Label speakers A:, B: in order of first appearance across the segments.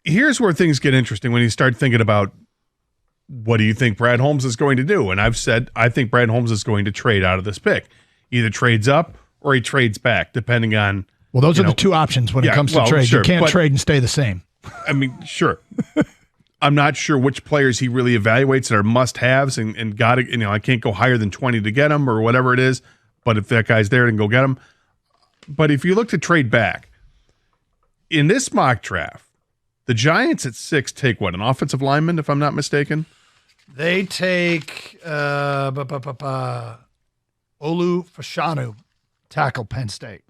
A: here's where things get interesting when you start thinking about what do you think Brad Holmes is going to do? And I've said I think Brad Holmes is going to trade out of this pick. Either trades up or he trades back, depending on.
B: Well, those are the two options when it comes to trade. Sure, you can't trade and stay the same.
A: I mean, sure. I'm not sure which players he really evaluates that are must-haves and got to, I can't go higher than 20 to get him or whatever it is. But if that guy's there, then go get him. But if you look to trade back, in this mock draft, the Giants at 6 take what? An offensive lineman, if I'm not mistaken?
B: They take Olu Fashanu, tackle Penn State.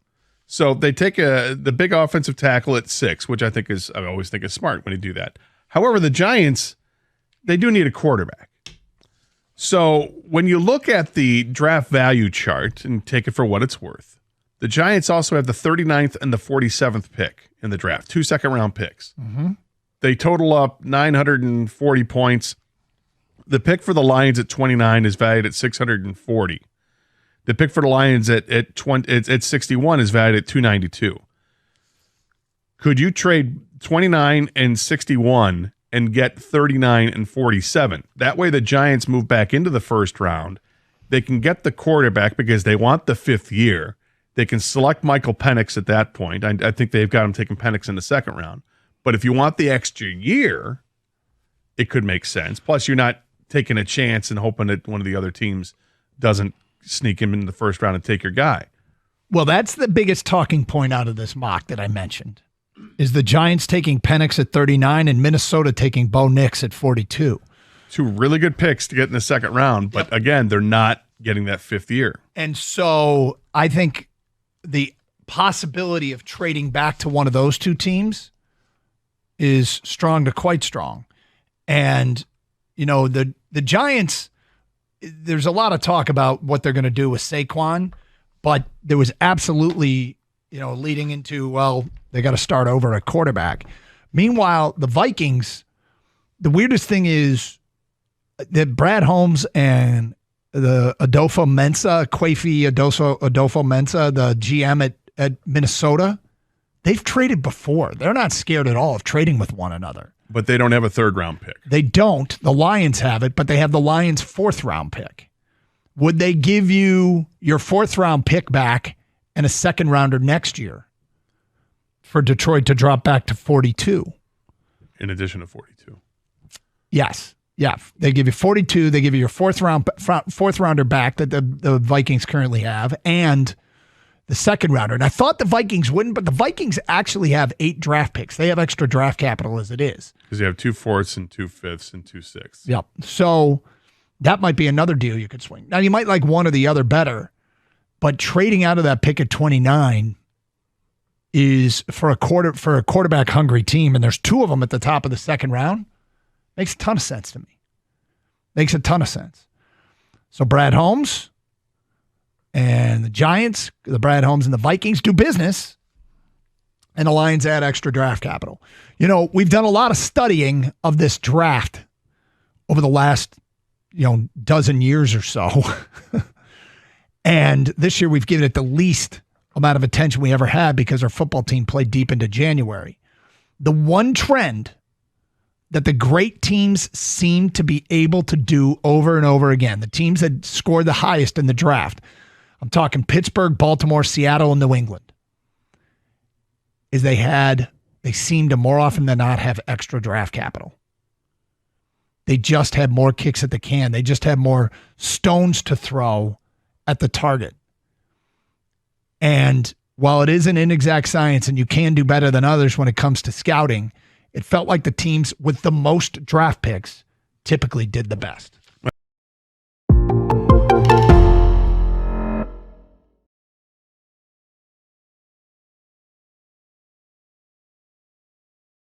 A: So they take the big offensive tackle at 6, which I always think is smart when you do that. However, the Giants, they do need a quarterback. So when you look at the draft value chart and take it for what it's worth, the Giants also have the 39th and the 47th pick in the draft, 2 second-round picks.
B: Mm-hmm.
A: They total up 940 points. The pick for the Lions at 29 is valued at 640. The pick for the Lions at 61 is valued at 292. Could you trade 29 and 61 and get 39 and 47? That way the Giants move back into the first round. They can get the quarterback because they want the 5th year. They can select Michael Penix at that point. I think they've got him taking Penix in the second round. But if you want the extra year, it could make sense. Plus, you're not taking a chance and hoping that one of the other teams doesn't sneak him in the first round and take your guy.
B: Well, that's the biggest talking point out of this mock that I mentioned, is the Giants taking Penix at 39 and Minnesota taking Bo Nix at 42.
A: 2 really good picks to get in the second round, but again, they're not getting that 5th year.
B: And so I think the possibility of trading back to one of those two teams is strong to quite strong. And, the Giants, there's a lot of talk about what they're going to do with Saquon, but there was absolutely, leading into, well, they got to start over at quarterback. Meanwhile, the Vikings, the weirdest thing is that Brad Holmes and the Kwafi Adolfo-Mensah, the GM at Minnesota, they've traded before. They're not scared at all of trading with one another.
A: But they don't have a 3rd-round pick.
B: They don't. The Lions have it, but they have the Lions' 4th-round pick. Would they give you your 4th-round pick back and a 2nd-rounder next year for Detroit to drop back to 42?
A: In addition to 42.
B: Yes. Yeah. They give you 42. They give you your 4th-rounder back that the Vikings currently have, and the 2nd-rounder. And I thought the Vikings wouldn't, but the Vikings actually have 8 draft picks. They have extra draft capital as it is.
A: Because you have 2 4ths and 2 5ths and 2 6ths.
B: Yep. So that might be another deal you could swing. Now, you might like one or the other better, but trading out of that pick at 29 is for a quarterback hungry team, and there's 2 of them at the top of the 2nd round. Makes a ton of sense to me. Makes a ton of sense. So Brad Holmes and the Giants, the Brad Holmes and the Vikings do business, and the Lions add extra draft capital. We've done a lot of studying of this draft over the last, dozen years or so. And this year we've given it the least amount of attention we ever had because our football team played deep into January. The one trend that the great teams seem to be able to do over and over again, the teams that scored the highest in the draft, I'm talking Pittsburgh, Baltimore, Seattle, and New England, is they seem to more often than not have extra draft capital. They just had more kicks at the can. They just had more stones to throw at the target. And while it is an inexact science and you can do better than others when it comes to scouting, it felt like the teams with the most draft picks typically did the best.